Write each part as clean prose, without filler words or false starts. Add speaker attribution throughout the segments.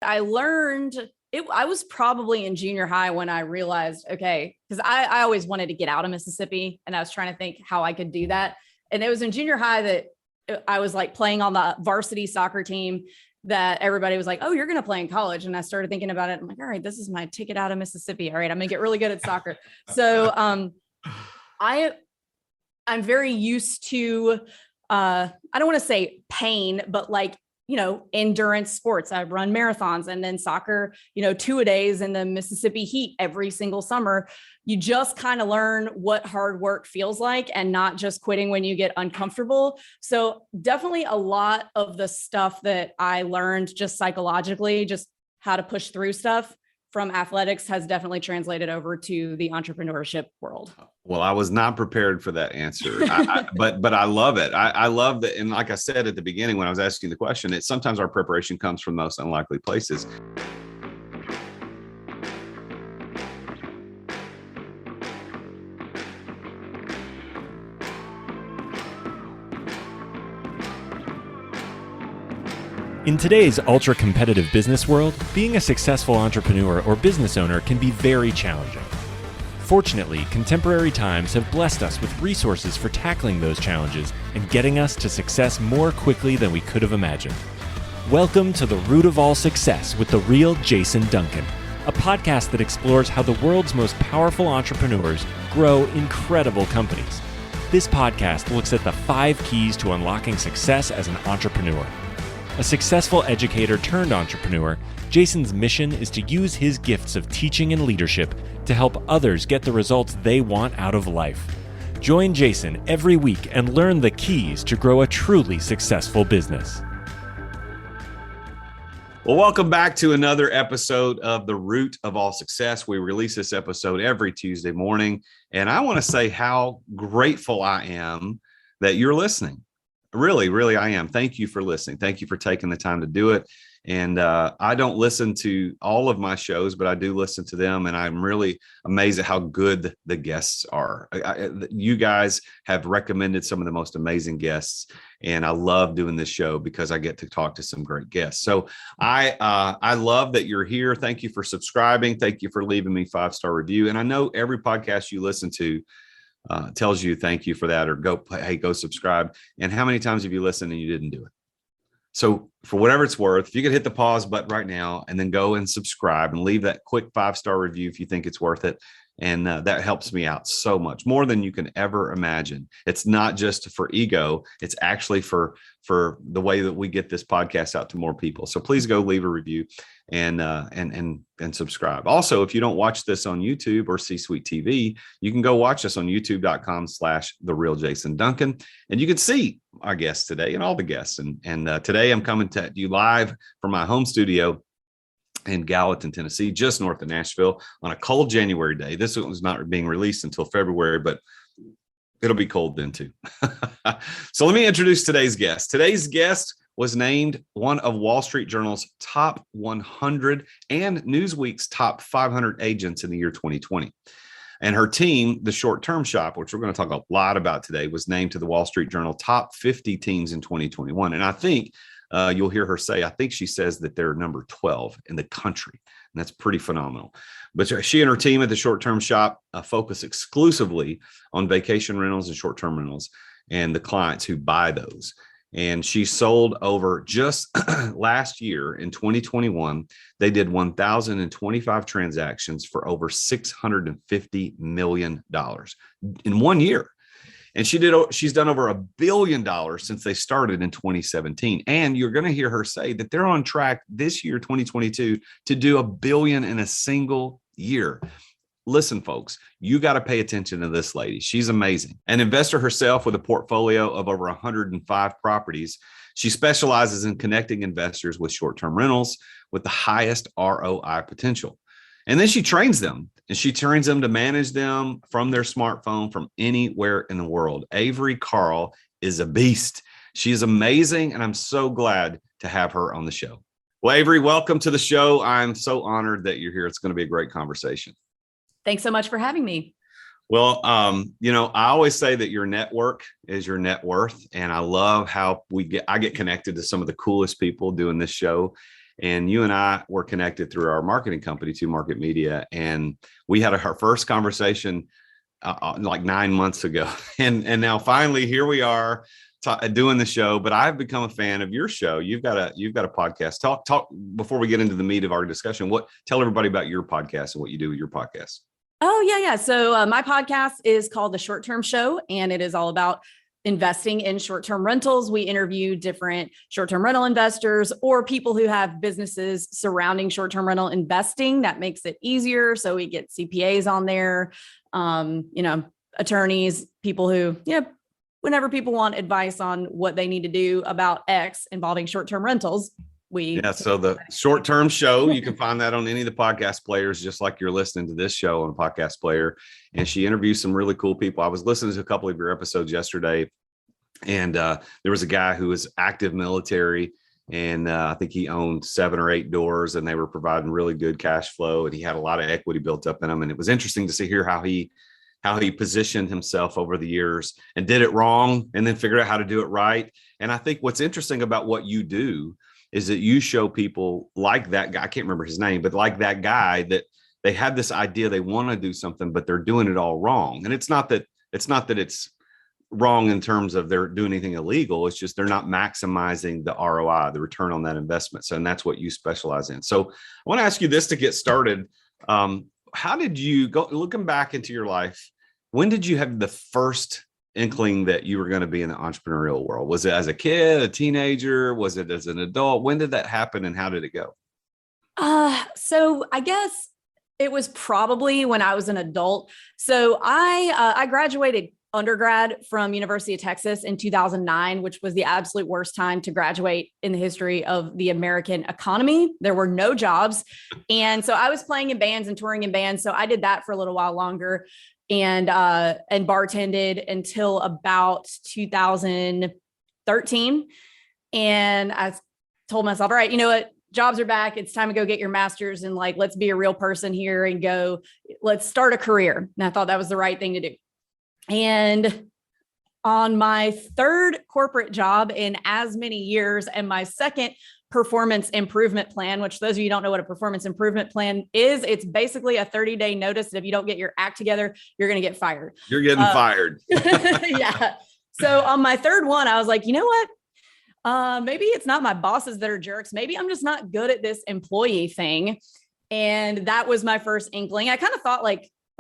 Speaker 1: I learned it. I was probably in junior high when I realized, okay, because I always wanted to get out of Mississippi and I was trying to think how I could do that. And it was in junior high that I was like playing on the varsity soccer team that everybody was like, oh, you're going to play in college. And I started thinking about it. I'm like, all right, this is my ticket out of Mississippi. All right, I'm going to get really good at soccer. So I'm very used to, I don't want to say pain, but like, endurance sports. I run marathons and then soccer, 2-a-days in the Mississippi heat every single summer. You just kind of learn what hard work feels like and not just quitting when you get uncomfortable. So definitely a lot of the stuff that I learned just psychologically, just how to push through stuff from athletics has definitely translated over to the entrepreneurship world.
Speaker 2: Well, I was not prepared for that answer, but I love it. I love that. And like I said at the beginning, when I was asking the question, that sometimes our preparation comes from most unlikely places.
Speaker 3: In today's ultra-competitive business world, being a successful entrepreneur or business owner can be very challenging. Fortunately, contemporary times have blessed us with resources for tackling those challenges and getting us to success more quickly than we could have imagined. Welcome to The Root of All Success with the real Jason Duncan, a podcast that explores how the world's most powerful entrepreneurs grow incredible companies. This podcast looks at the 5 keys to unlocking success as an entrepreneur. A successful educator turned entrepreneur, Jason's mission is to use his gifts of teaching and leadership to help others get the results they want out of life. Join Jason every week and learn the keys to grow a truly successful business.
Speaker 2: Well, welcome back to another episode of The Root of All Success. We release this episode every Tuesday morning, and I want to say how grateful I am that you're listening. Really, really, I am. Thank you for listening. Thank you for taking the time to do it. And I don't listen to all of my shows, but I do listen to them. And I'm really amazed at how good the guests are. You guys have recommended some of the most amazing guests. And I love doing this show because I get to talk to some great guests. So I love that you're here. Thank you for subscribing. Thank you for leaving me 5-star review. And I know every podcast you listen to tells you thank you for that, or go subscribe. And how many times have you listened and you didn't do it? So for whatever it's worth, if you could hit the pause button right now and then go and subscribe and leave that quick 5-star review if you think it's worth it. And that helps me out so much more than you can ever imagine. It's not just for ego. It's actually for the way that we get this podcast out to more people. So please go leave a review and subscribe. Also, if you don't watch this on YouTube or C-Suite TV, you can go watch us on youtube.com/TheRealJasonDuncan. And you can see our guests today and all the guests. And today I'm coming to you live from my home studio in Gallatin, Tennessee, just north of Nashville, on a cold January day. This one was not being released until February, but it'll be cold then too. So let me introduce today's guest. Today's guest was named one of Wall Street Journal's top 100 and Newsweek's top 500 agents in the year 2020. And her team, the ShortTerm Shop, which we're going to talk a lot about today, was named to the Wall Street Journal top 50 teams in 2021. And I think you'll hear her say, I think she says that they're number 12 in the country. And that's pretty phenomenal. But she and her team at the ShortTerm Shop focus exclusively on vacation rentals and short-term rentals and the clients who buy those. And she sold over just last year in 2021, they did 1,025 transactions for over $650 million in 1 year. And she's done over $1 billion since they started in 2017. And you're going to hear her say that they're on track this year, 2022, to do $1 billion in a single year. Listen, folks, you got to pay attention to this lady. She's amazing. An investor herself with a portfolio of over 105 properties, she specializes in connecting investors with short-term rentals with the highest ROI potential. And then she trains them. And she trains them to manage them from their smartphone from anywhere in the world. Avery Carl is a beast. She is amazing, and I'm so glad to have her on the show. Well, Avery, welcome to the show. I'm so honored that you're here. It's going to be a great conversation.
Speaker 1: Thanks so much for having me.
Speaker 2: Well, I always say that your network is your net worth, and I love how I get connected to some of the coolest people doing this show. And you and I were connected through our marketing company, To Market Media. And we had our first conversation like 9 months ago. And now finally here we are doing the show, but I've become a fan of your show. You've got a podcast. Talk before we get into the meat of our discussion. Tell everybody about your podcast and what you do with your podcast.
Speaker 1: Oh, yeah. So my podcast is called The ShortTerm Show, and it is all about investing in short-term rentals. We interview different short-term rental investors or people who have businesses surrounding short-term rental investing. That makes it easier. So we get CPAs on there, attorneys, people who, whenever people want advice on what they need to do about X involving short-term rentals,
Speaker 2: so the ShortTerm Show, you can find that on any of the podcast players, just like you're listening to this show on a podcast player. And she interviews some really cool people. I was listening to a couple of your episodes yesterday, and there was a guy who was active military, and I think he owned 7 or 8 doors, and they were providing really good cash flow, and he had a lot of equity built up in them. And it was interesting to hear how he positioned himself over the years and did it wrong and then figured out how to do it right. And I think what's interesting about what you do is that you show people like that guy, I can't remember his name, but like that guy, that they have this idea, they want to do something, but they're doing it all wrong. And it's not that it's wrong in terms of they're doing anything illegal. It's just they're not maximizing the ROI, the return on that investment. So, and that's what you specialize in. So I want to ask you this to get started. How did you go, looking back into your life, when did you have the first inkling that you were going to be in the entrepreneurial world? Was it as a kid, a teenager? Was it as an adult? When did that happen and how did it go?
Speaker 1: So I guess it was probably when I was an adult. So I graduated undergrad from University of Texas in 2009, which was the absolute worst time to graduate in the history of the American economy. There were no jobs. And so I was playing in bands and touring in bands. So I did that for a little while longer and bartended until about 2013. And I told myself, all right, you know what? Jobs are back. It's time to go get your master's and let's be a real person here and let's start a career. And I thought that was the right thing to do. And on my third corporate job in as many years and my second performance improvement plan, which those of you who don't know what a performance improvement plan is, it's basically a 30-day notice that if you don't get your act together, you're going to get fired.
Speaker 2: You're getting fired.
Speaker 1: Yeah. So on my third one, I was like, you know what? Maybe it's not my bosses that are jerks. Maybe I'm just not good at this employee thing. And that was my first inkling. I kind of thought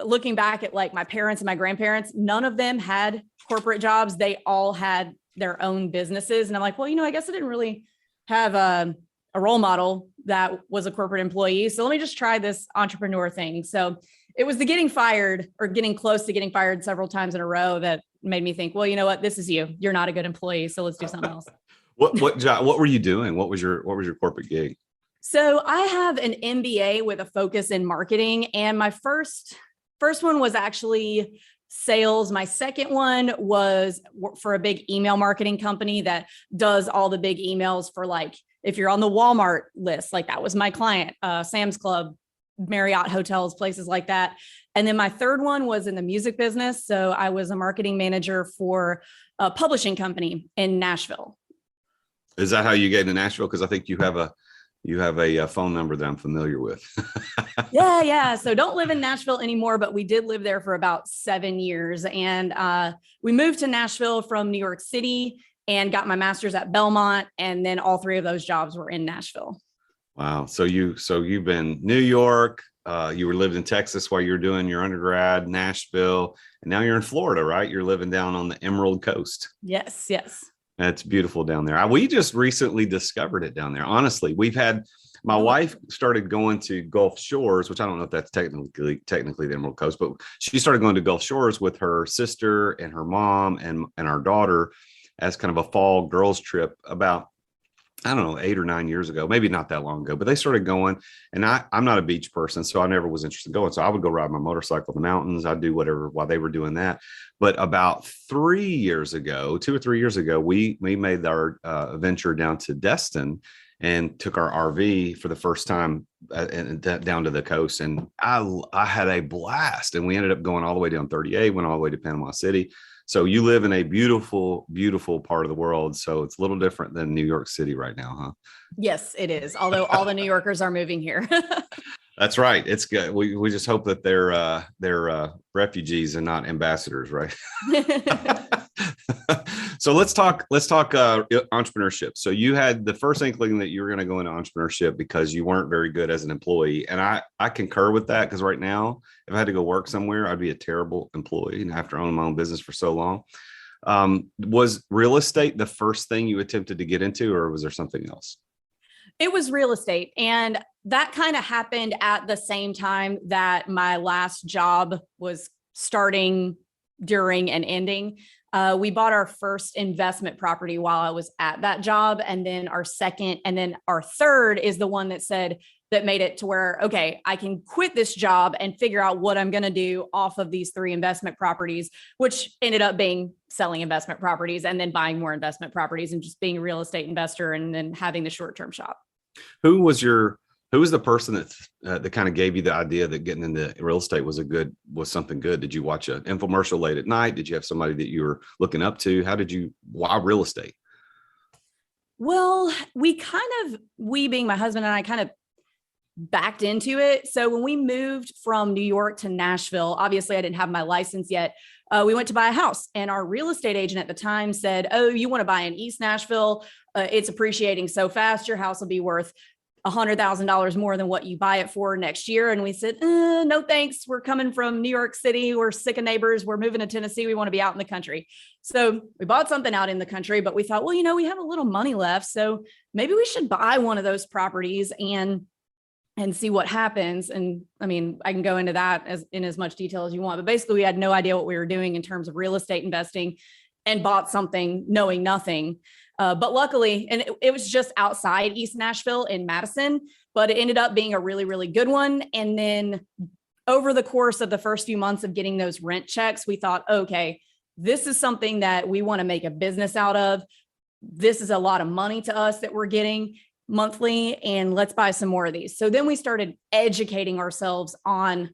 Speaker 1: looking back at my parents and my grandparents, none of them had corporate jobs. They all had their own businesses. And I'm like, well, I guess I didn't really have a role model that was a corporate employee. So let me just try this entrepreneur thing. So it was the getting fired or getting close to getting fired several times in a row that made me think, well, you know what? This is you. You're not a good employee. So let's do something else.
Speaker 2: What job? What were you doing? What was your corporate gig?
Speaker 1: So I have an MBA with a focus in marketing, and my first one was actually sales. My second one was for a big email marketing company that does all the big emails for if you're on the Walmart list, that was my client, Sam's Club, Marriott hotels, places like that. And then my third one was in the music business. So I was a marketing manager for a publishing company in Nashville.
Speaker 2: Is that how you get into Nashville? Because I think you have a phone number that I'm familiar with.
Speaker 1: Yeah. So don't live in Nashville anymore, but we did live there for about 7 years. And we moved to Nashville from New York City and got my master's at Belmont. And then all 3 of those jobs were in Nashville.
Speaker 2: Wow. So you've been New York, you were lived in Texas while you were doing your undergrad, Nashville, and now you're in Florida, right? You're living down on the Emerald Coast.
Speaker 1: Yes.
Speaker 2: It's beautiful down there. We just recently discovered it down there. Honestly, my wife started going to Gulf Shores, which I don't know if that's technically the Emerald Coast, but she started going to Gulf Shores with her sister and her mom and our daughter as kind of a fall girls trip about, I don't know, 8 or 9 years ago, maybe not that long ago, but they started going. And I'm not a beach person, so I never was interested in going. So I would go ride my motorcycle in the mountains. I'd do whatever while they were doing that. But about 3 years ago, 2 or 3 years ago, we made our venture down to Destin and took our RV for the first time down to the coast. And I had a blast. And we ended up going all the way down 38, went all the way to Panama City. So you live in a beautiful, beautiful part of the world. So it's a little different than New York City right now, huh?
Speaker 1: Yes, it is. Although all the New Yorkers are moving here.
Speaker 2: That's right. It's good. We just hope that they're refugees and not ambassadors, right? So let's talk entrepreneurship. So you had the first inkling that you were going to go into entrepreneurship because you weren't very good as an employee. And I concur with that, because right now, if I had to go work somewhere, I'd be a terrible employee. And after owning my own business for so long, was real estate the first thing you attempted to get into, or was there something else?
Speaker 1: It was real estate. And that kind of happened at the same time that my last job was starting, during, and ending. We bought our first investment property while I was at that job. And then our second, and then our third is the one that made it to where, okay, I can quit this job and figure out what I'm going to do off of these 3 investment properties, which ended up being selling investment properties and then buying more investment properties and just being a real estate investor and then having the short-term shop.
Speaker 2: Who was the person that kind of gave you the idea that getting into real estate was something good? Did you watch an infomercial late at night? Did you have somebody that you were looking up to? Why real estate?
Speaker 1: Well, we being my husband and I kind of backed into it. So when we moved from New York to Nashville, obviously I didn't have my license yet. We went to buy a house, and our real estate agent at the time said, "Oh, you want to buy in East Nashville? It's appreciating so fast. Your house will be worth $100,000 more than what you buy it for next year." And we said, "No, thanks. We're coming from New York City. We're sick of neighbors. We're moving to Tennessee. We want to be out in the country." So we bought something out in the country, but we thought, well, we have a little money left, so maybe we should buy one of those properties and see what happens. And I mean, I can go into that in as much detail as you want, but basically we had no idea what we were doing in terms of real estate investing and bought something knowing nothing. But luckily, and it was just outside East Nashville in Madison, but it ended up being a really, really good one. And then over the course of the first few months of getting those rent checks, we thought, okay, this is something that we want to make a business out of. This is a lot of money to us that we're getting monthly, and let's buy some more of these. So then we started educating ourselves on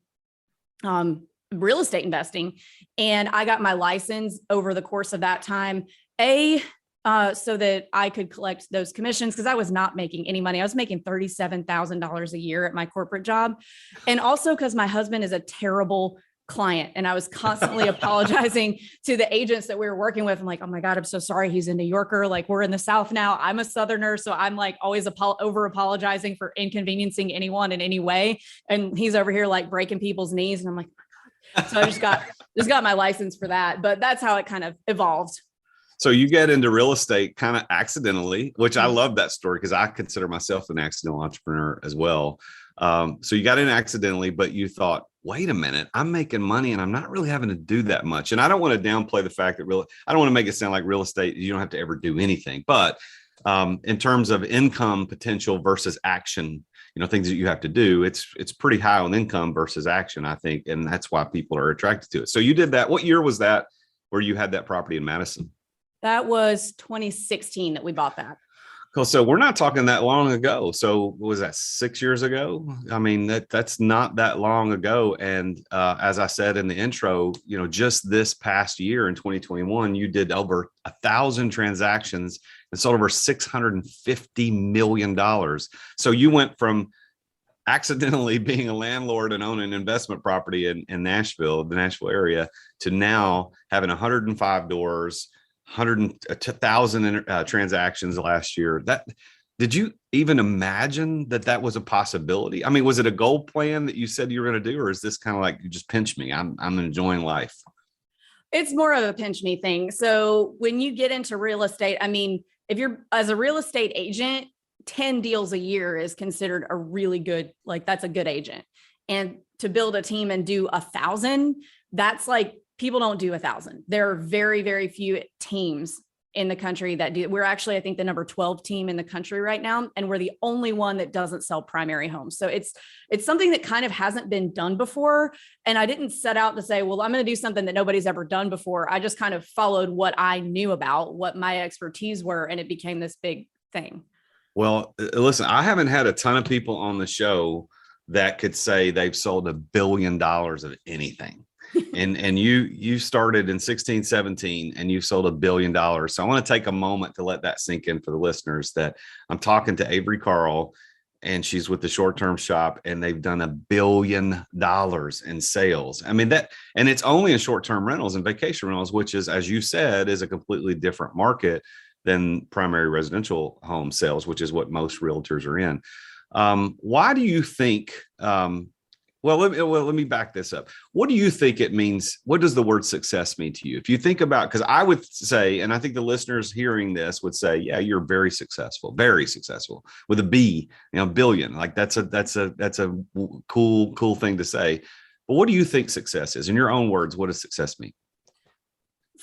Speaker 1: real estate investing. And I got my license over the course of that time, so that I could collect those commissions, because I was not making any money. I was making $37,000 a year at my corporate job. And also because my husband is a terrible client, and I was constantly apologizing to the agents that we were working with. I'm like, "Oh my God, I'm so sorry. He's a New Yorker. Like, we're in the South now. I'm a Southerner." So I'm like always over apologizing for inconveniencing anyone in any way. And he's over here like breaking people's knees. And I'm like, "Oh my God." So I just got my license for that. But that's how it kind of evolved.
Speaker 2: So you get into real estate kind of accidentally, which I love that story, because I consider myself an accidental entrepreneur as well. So you got in accidentally, but you thought, wait a minute, I'm making money and I'm not really having to do that much. And I don't want to downplay the fact that I don't want to make it sound like real estate, you don't have to ever do anything. But in terms of income potential versus action, things that you have to do, it's pretty high on income versus action, I think. And that's why people are attracted to it. So you did that. What year was that where you had that property in Madison?
Speaker 1: That was 2016 that we bought that.
Speaker 2: Cool. So we're not talking that long ago. So what was that, 6 years ago? I mean, that's not that long ago. And as I said in the intro, just this past year in 2021, you did over 1,000 transactions and sold over $650 million. So you went from accidentally being a landlord and owning an investment property in Nashville, the Nashville area, to now having 105 doors, 1,000 transactions last year. Did you even imagine that was a possibility? I mean, was it a goal plan that you said you were going to do, or is this kind of like, you just pinch me, I'm enjoying life?
Speaker 1: It's more of a pinch me thing. So when you get into real estate, I mean, if you're as a real estate agent, 10 deals a year is considered a really good, that's a good agent. And to build a team and do 1,000, that's like, people don't do 1,000. There are very, very few teams in the country that do. We're actually, I think, the number 12 team in the country right now. And we're the only one that doesn't sell primary homes. So it's something that kind of hasn't been done before. And I didn't set out to say, well, I'm going to do something that nobody's ever done before. I just kind of followed what I knew about, what my expertise were. And it became this big thing.
Speaker 2: Well, listen, I haven't had a ton of people on the show that could say they've sold $1 billion of anything. and you started in 16, 17, and you sold $1 billion. So I want to take a moment to let that sink in for the listeners that I'm talking to Avery Carl, and she's with the ShortTerm shop, and they've done $1 billion in sales. I mean, that, and it's only in short-term rentals and vacation rentals, which is, as you said, is a completely different market than primary residential home sales, which is what most realtors are in. Why do you think, let me back this up. What do you think it means? What does the word success mean to you? If you think about, because I would say, and I think the listeners hearing this would say, yeah, you're very successful with a B, billion. Like that's a cool thing to say. But what do you think success is? In your own words, what does success mean?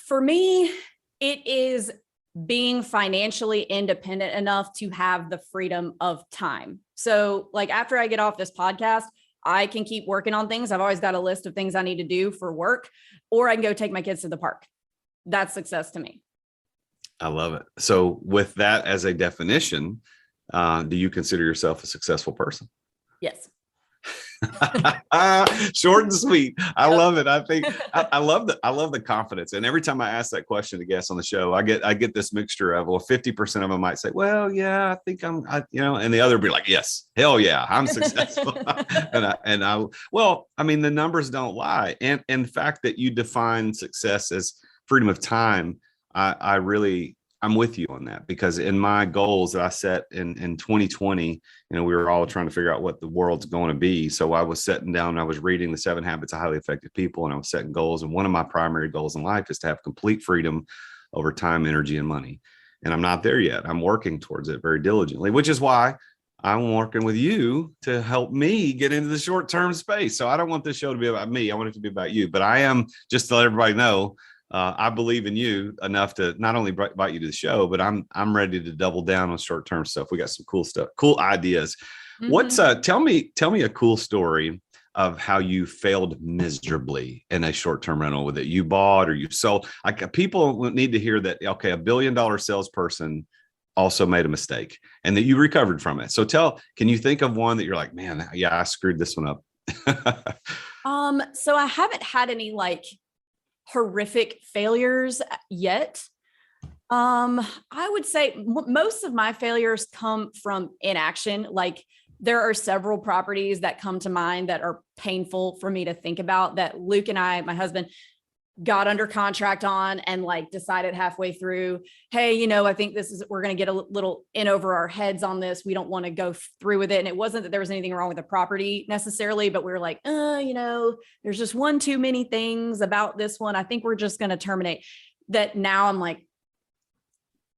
Speaker 1: For me, it is being financially independent enough to have the freedom of time. So like after I get off this podcast, I can keep working on things. I've always got a list of things I need to do for work, or I can go take my kids to the park. That's success to me.
Speaker 2: I love it. So with that as a definition, do you consider yourself a successful person?
Speaker 1: Yes.
Speaker 2: Short and sweet. I love it. I think I love the confidence. And every time I ask that question to guests on the show, I get this mixture of, well, 50% of them might say, well, yeah, I think and the other be like, yes, hell yeah, I'm successful. Well, I mean, the numbers don't lie. And the fact that you define success as freedom of time, I'm with you on that, because in my goals that I set in 2020, we were all trying to figure out what the world's going to be. So I was sitting down and I was reading The 7 Habits of Highly Effective People, and I was setting goals. And one of my primary goals in life is to have complete freedom over time, energy, and money. And I'm not there yet. I'm working towards it very diligently, which is why I'm working with you to help me get into the short-term space. So I don't want this show to be about me. I want it to be about you. But I am, just to let everybody know, I believe in you enough to not only invite you to the show, but I'm ready to double down on short-term stuff. We got some cool stuff, cool ideas. Mm-hmm. What's tell me a cool story of how you failed miserably in a short-term rental that you bought or you sold. Like, people need to hear that, okay, $1 billion salesperson also made a mistake and that you recovered from it. So can you think of one that you're like, man, yeah, I screwed this one up?
Speaker 1: So I haven't had any horrific failures yet. I would say most of my failures come from inaction. Like, there are several properties that come to mind that are painful for me to think about, that Luke and I, my husband, got under contract on and decided halfway through, hey, I think we're going to get a little in over our heads on this. We don't want to go through with it. And it wasn't that there was anything wrong with the property necessarily, but we were like, there's just one too many things about this one. I think we're just going to terminate that. Now I'm like,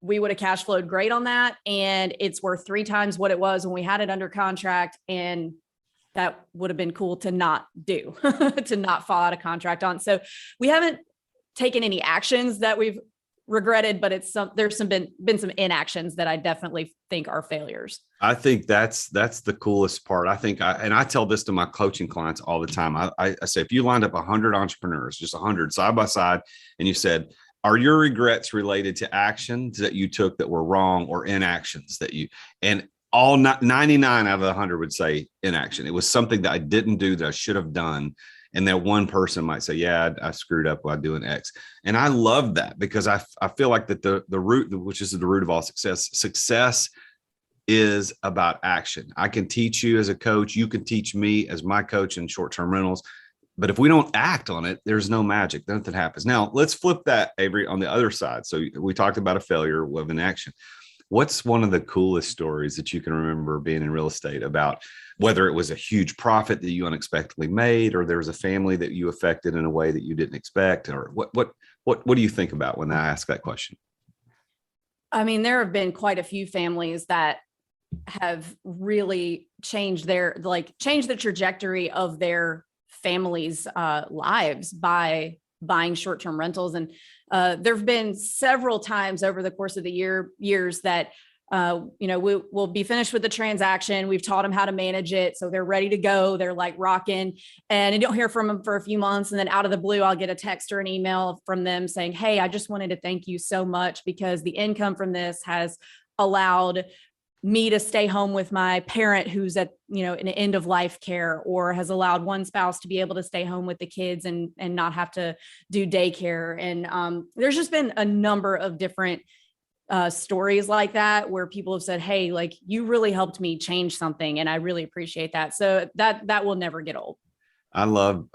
Speaker 1: we would have cash flowed great on that. And it's worth 3 times what it was when we had it under contract. And that would have been cool to not do, to not fall out of contract on. So we haven't taken any actions that we've regretted, but there's been some inactions that I definitely think are failures.
Speaker 2: I think that's the coolest part. I think I tell this to my coaching clients all the time. I say, if you lined up 100 entrepreneurs, just 100 side by side, and you said, are your regrets related to actions that you took that were wrong, or inactions and all 99 out of the 100 would say inaction. It was something that I didn't do that I should have done. And that one person might say, yeah, I screwed up while doing X. And I love that, because I feel like that the root, which is the root of all success is about action. I can teach you as a coach. You can teach me as my coach in short-term rentals. But if we don't act on it, there's no magic. Nothing happens. Now, let's flip that, Avery, on the other side. So we talked about a failure of an action. What's one of the coolest stories that you can remember being in real estate about, whether it was a huge profit that you unexpectedly made, or there was a family that you affected in a way that you didn't expect? Or what do you think about when I ask that question?
Speaker 1: I mean, there have been quite a few families that have really changed the trajectory of their families' lives by buying short-term rentals. And there've been several times over the course of the years that, we'll be finished with the transaction. We've taught them how to manage it. So they're ready to go. They're rocking, and I don't hear from them for a few months. And then out of the blue, I'll get a text or an email from them saying, hey, I just wanted to thank you so much, because the income from this has allowed me to stay home with my parent who's at, an end of life care, or has allowed one spouse to be able to stay home with the kids and not have to do daycare. And there's just been a number of different stories like that where people have said, hey, like, you really helped me change something. And I really appreciate that. So that will never get old.
Speaker 2: I love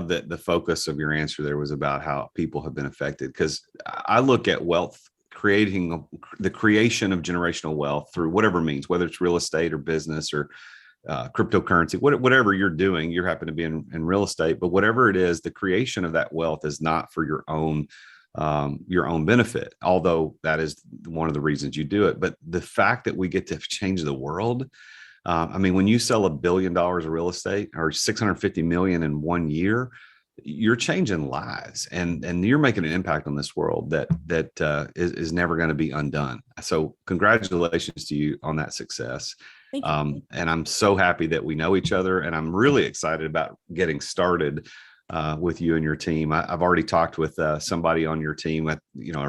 Speaker 2: that the focus of your answer there was about how people have been affected, because I look at wealth, creating the creation of generational wealth through whatever means, whether it's real estate or business or cryptocurrency, whatever you're doing. You happen to be in real estate, but whatever it is, the creation of that wealth is not for your own benefit, although that is one of the reasons you do it. But the fact that we get to change the world, I mean, when you sell $1 billion of real estate or 650 million in 1 year, you're changing lives, and you're making an impact on this world that is never going to be undone. So congratulations to you on that success.
Speaker 1: Thank you.
Speaker 2: And I'm so happy that we know each other, and I'm really excited about getting started with you and your team. I've already talked with somebody on your team, a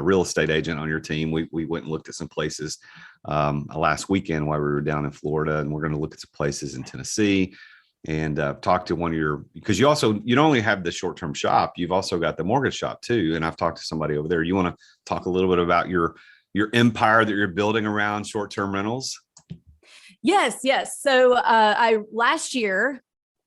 Speaker 2: real estate agent on your team. We went and looked at some places last weekend while we were down in Florida, and we're going to look at some places in Tennessee, and talk to one of your, because you don't only have the short-term shop, you've also got the mortgage shop too. And I've talked to somebody over there. You want to talk a little bit about your empire that you're building around short-term rentals?
Speaker 1: Yes. So last year,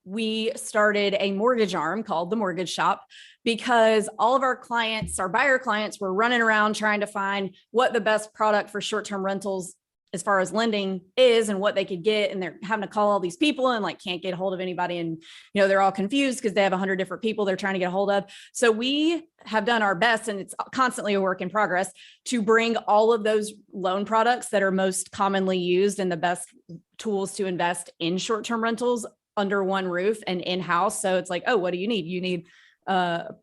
Speaker 1: we started a mortgage arm called the Mortgage Shop, because all of our clients, our buyer clients, were running around trying to find what the best product for short-term rentals as far as lending is and what they could get. And they're having to call all these people and can't get a hold of anybody. And, they're all confused because they have 100 different people they're trying to get a hold of. So we have done our best, and it's constantly a work in progress, to bring all of those loan products that are most commonly used and the best tools to invest in short-term rentals under one roof and in-house. So it's like, oh, what do you need? You need a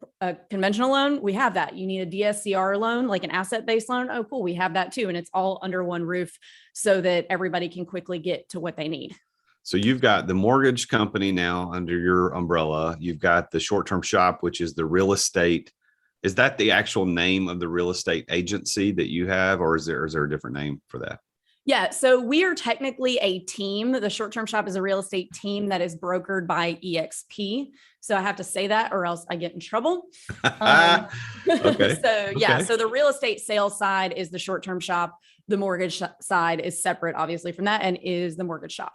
Speaker 1: conventional loan. We have that. You need a DSCR loan, like an asset-based loan. Oh, cool. We have that too. And it's all under one roof so that everybody can quickly get to what they need.
Speaker 2: So you've got the mortgage company now under your umbrella. You've got the short-term shop, which is the real estate. Is that the actual name of the real estate agency that you have, or is there a different name for that?
Speaker 1: Yeah. So we are technically a team. The short-term shop is a real estate team that is brokered by EXP. So I have to say that, or else I get in trouble.
Speaker 2: Okay.
Speaker 1: So yeah.
Speaker 2: Okay.
Speaker 1: So the real estate sales side is the short-term shop. The mortgage side is separate, obviously, from that, and is the mortgage shop.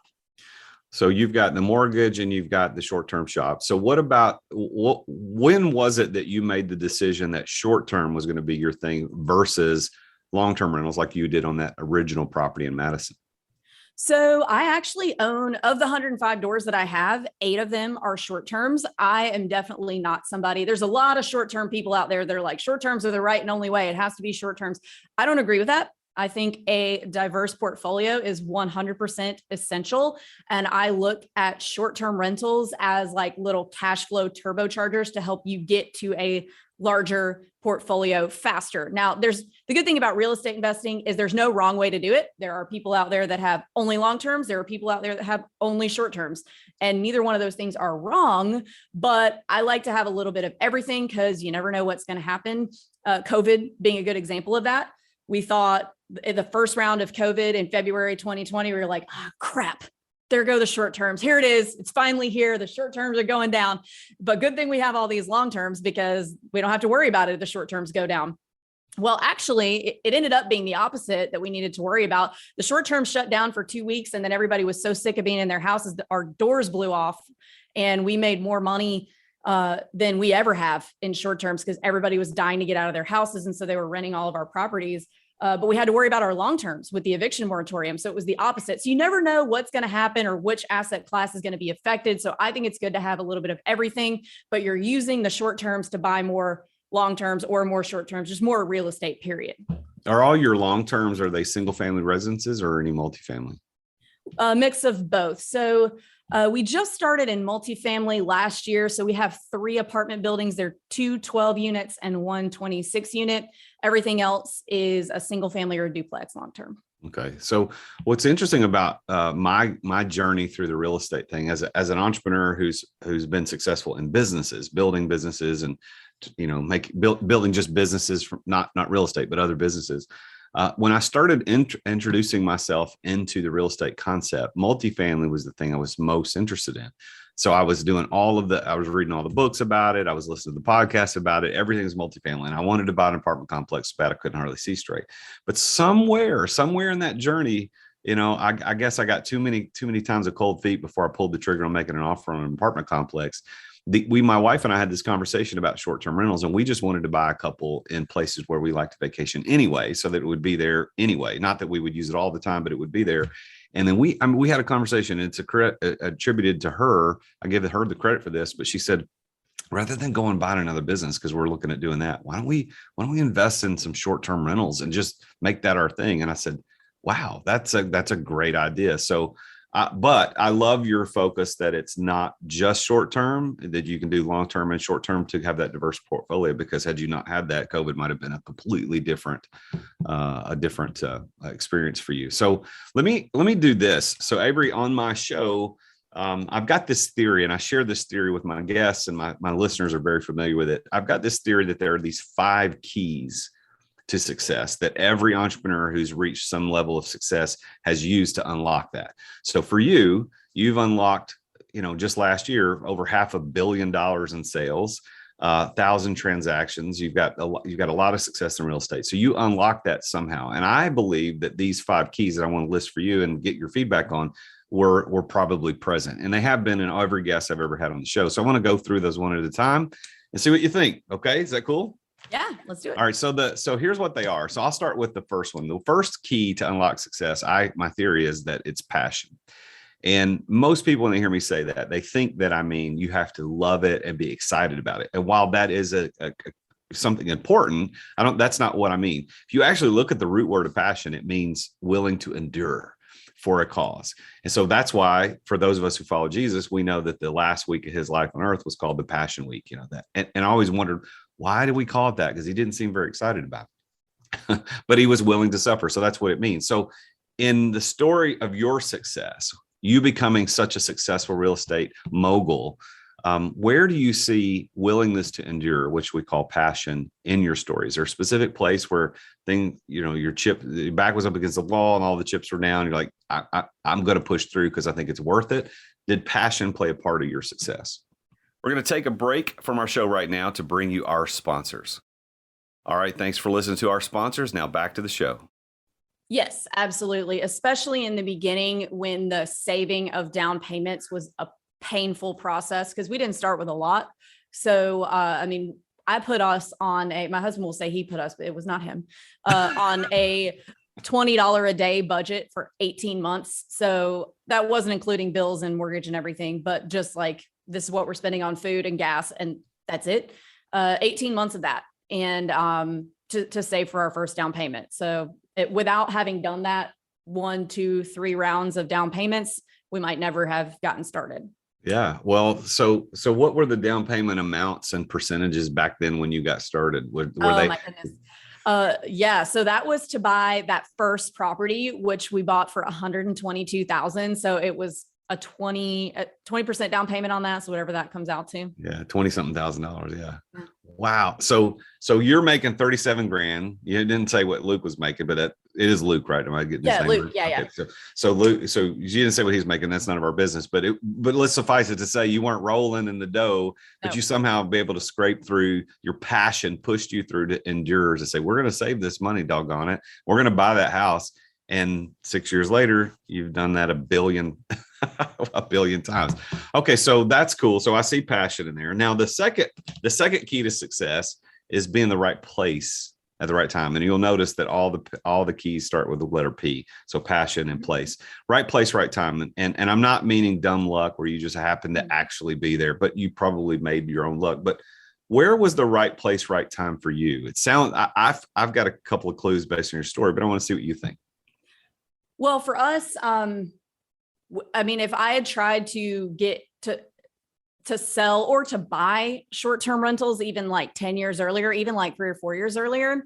Speaker 2: So you've got the mortgage and you've got the short-term shop. So when was it that you made the decision that short-term was going to be your thing versus long-term rentals like you did on that original property in Madison?
Speaker 1: So I actually own, of the 105 doors that I have, 8 of them are short terms. I am definitely not somebody, there's a lot of short-term people out there that are like, short terms are the right and only way. It has to be short terms. I don't agree with that. I think a diverse portfolio is 100% essential. And I look at short-term rentals as like little cash flow turbochargers to help you get to a larger portfolio faster. Now, there's the good thing about real estate investing is there's no wrong way to do it. There are people out there that have only long terms. There are people out there that have only short terms, and neither one of those things are wrong. But I like to have a little bit of everything because you never know what's going to happen. COVID being a good example of that. We thought in the first round of COVID in February 2020, we were like, oh, crap. There go the short terms. Here it is. It's finally here. The short terms are going down. But good thing we have all these long terms because we don't have to worry about it if the short terms go down. Well, actually, it ended up being the opposite that we needed to worry about. The short term shut down for 2 weeks, and then everybody was so sick of being in their houses that our doors blew off, and we made more money than we ever have in short terms because everybody was dying to get out of their houses, and so they were renting all of our properties. But we had to worry about our long terms with the eviction moratorium. So it was the opposite. So you never know what's going to happen or which asset class is going to be affected. So I think it's good to have a little bit of everything, but you're using the short terms to buy more long terms or more short terms, just more real estate, period.
Speaker 2: Are all your long terms, are they single family residences or any multifamily?
Speaker 1: A mix of both. So we just started in multifamily last year. So we have 3 apartment buildings. There are 2 12 units and 1 26 unit. Everything else is a single family or a duplex long term.
Speaker 2: Okay. So what's interesting about my journey through the real estate thing as an entrepreneur who's been successful in businesses, building businesses and, building just businesses from not real estate, but other businesses. When I started introducing myself into the real estate concept, multifamily was the thing I was most interested in. So I was doing I was reading all the books about it. I was listening to the podcasts about it. Everything was multifamily. And I wanted to buy an apartment complex, but I couldn't hardly see straight. But somewhere in that journey, I guess I got too many times of cold feet before I pulled the trigger on making an offer on an apartment complex. My wife and I had this conversation about short-term rentals, and we just wanted to buy a couple in places where we like to vacation anyway, so that it would be there anyway. Not that we would use it all the time, but it would be there. And then we had a conversation, and it's attributed to her. I give her the credit for this, but she said, rather than go and buy another business, because we're looking at doing that, why don't we invest in some short-term rentals and just make that our thing? And I said, wow, that's a great idea. So, but I love your focus that it's not just short-term, that you can do long-term and short-term to have that diverse portfolio, because had you not had that, COVID might've been a completely different experience for you. So let me do this. So Avery, on my show, I've got this theory, and I share this theory with my guests, and my listeners are very familiar with it. I've got this theory that there are these 5 keys to success that every entrepreneur who's reached some level of success has used to unlock that. So for you, you've unlocked, just last year, over $500 million in sales, 1,000 transactions. You've got a lot of success in real estate. So you unlocked that somehow. And I believe that these 5 keys that I want to list for you and get your feedback on were probably present. And they have been in every guest I've ever had on the show. So I want to go through those one at a time and see what you think. Okay. Is that cool?
Speaker 1: Yeah, let's do it.
Speaker 2: All right. So here's what they are. So I'll start with the first one. The first key to unlock success, my theory is that it's passion. And most people, when they hear me say that, they think that I mean you have to love it and be excited about it. And while that is something important, that's not what I mean. If you actually look at the root word of passion, it means willing to endure for a cause. And so that's why, for those of us who follow Jesus, we know that the last week of his life on earth was called the Passion Week, that. And I always wondered, why do we call it that? Because he didn't seem very excited about it, but he was willing to suffer. So that's what it means. So in the story of your success, you becoming such a successful real estate mogul, where do you see willingness to endure, which we call passion, in your story? Is there a specific place where your back was up against the wall and all the chips were down? You're like, I'm going to push through because I think it's worth it. Did passion play a part of your success? We're going to take a break from our show right now to bring you our sponsors. All right. Thanks for listening to our sponsors. Now back to the show.
Speaker 1: Yes, absolutely. Especially in the beginning, when the saving of down payments was a painful process, because we didn't start with a lot. So, I put us on my husband will say he put us, but it was not him, on a $20 a day budget for 18 months. So that wasn't including bills and mortgage and everything, but just like, this is what we're spending on food and gas, and that's it. 18 months of that. And to save for our first down payment. So without having done that 1, 2, 3 rounds of down payments, we might never have gotten started.
Speaker 2: Yeah. Well, so what were the down payment amounts and percentages back then when you got started? Were they?
Speaker 1: My goodness. Yeah. So that was to buy that first property, which we bought for $122,000. So it was a 20% down payment on that. So whatever that comes out to.
Speaker 2: Yeah. 20 something $1,000. Yeah. Wow. So you're making 37 grand. You didn't say what Luke was making, but it is Luke, right? Am I getting his name?
Speaker 1: Luke. Yeah.
Speaker 2: Okay. So Luke, so you didn't say what he's making. That's none of our business, but let's suffice it to say you weren't rolling in the dough, but you somehow be able to scrape through. Your passion pushed you through to endure, to say, we're going to save this money, doggone it. We're going to buy that house. And 6 years later, you've done that a billion times. Okay. So that's cool. So I see passion in there. Now, the second key to success is being in the right place at the right time. And you'll notice that all the keys start with the letter P. So passion and place, right place, right time. And I'm not meaning dumb luck where you just happen to actually be there, but you probably made your own luck. But where was the right place, right time for you? It sounds, I've got a couple of clues based on your story, but I want to see what you think.
Speaker 1: Well, for us, if I had tried to get to sell or to buy short-term rentals, even like 10 years earlier, even like 3 or 4 years earlier,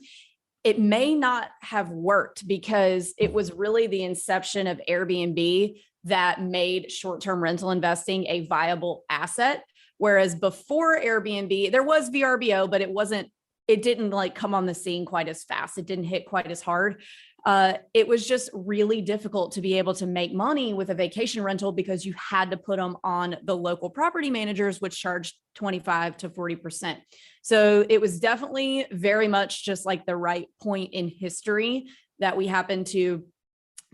Speaker 1: it may not have worked, because it was really the inception of Airbnb that made short-term rental investing a viable asset. Whereas before Airbnb, there was VRBO, but it wasn't it didn't like come on the scene quite as fast. It didn't hit quite as hard. It was just really difficult to be able to make money with a vacation rental because you had to put them on the local property managers, which charged 25 to 40%. So it was definitely very much just like the right point in history that we happened to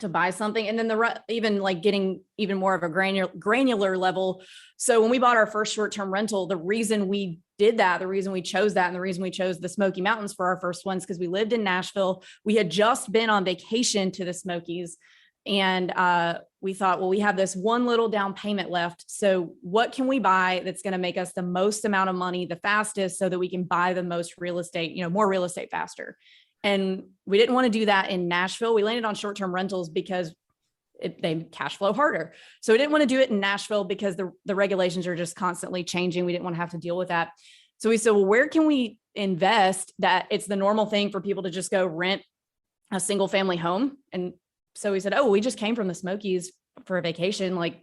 Speaker 1: buy something. And then even like getting even more of a granular level. So when we bought our first short-term rental, the reason we did that, the reason we chose that, and the reason we chose the Smoky Mountains for our first ones, because we lived in Nashville. We had just been on vacation to the Smokies. And we thought, well, we have this one little down payment left. So what can we buy that's going to make us the most amount of money the fastest so that we can buy the most real estate, more real estate faster? And we didn't want to do that in Nashville. We landed on short-term rentals because they cash flow harder. So we didn't want to do it in Nashville because the regulations are just constantly changing. We didn't want to have to deal with that. So we said, well, where can we invest that it's the normal thing for people to just go rent a single family home? And so we said, oh, we just came from the Smokies for a vacation. Like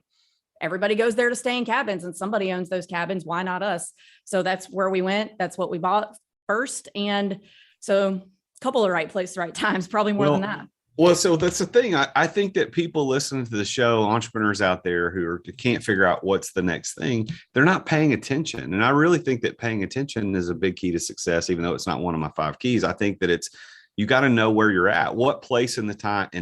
Speaker 1: everybody goes there to stay in cabins and somebody owns those cabins. Why not us? So that's where we went. That's what we bought first. And so couple of right place, right times, probably more than that.
Speaker 2: Well, so that's the thing. I think that people listening to the show, entrepreneurs out there who can't figure out what's the next thing, they're not paying attention. And I really think that paying attention is a big key to success, even though it's not one of my 5 keys. I think that you got to know where you're at, what place in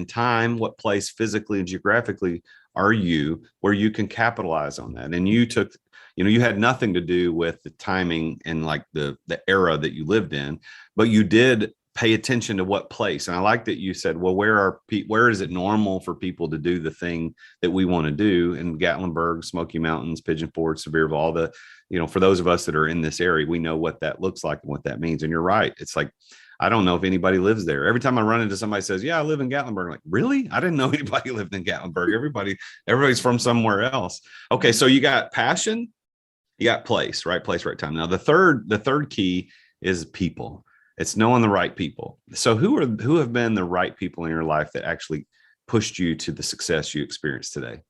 Speaker 2: time, what place physically and geographically are you where you can capitalize on that. And you took, you had nothing to do with the timing and like the era that you lived in, but you did pay attention to what place. And I like that you said, well, where is it normal for people to do the thing that we want to do in Gatlinburg, Smoky Mountains, Pigeon Forge, Sevierville, all the, for those of us that are in this area, we know what that looks like and what that means. And you're right. It's like, I don't know if anybody lives there. Every time I run into somebody says, yeah, I live in Gatlinburg. I'm like, really? I didn't know anybody lived in Gatlinburg. Everybody's from somewhere else. Okay. So you got passion, you got place, right time. Now the third key is people. It's knowing the right people. So who have been the right people in your life that actually pushed you to the success you experience today?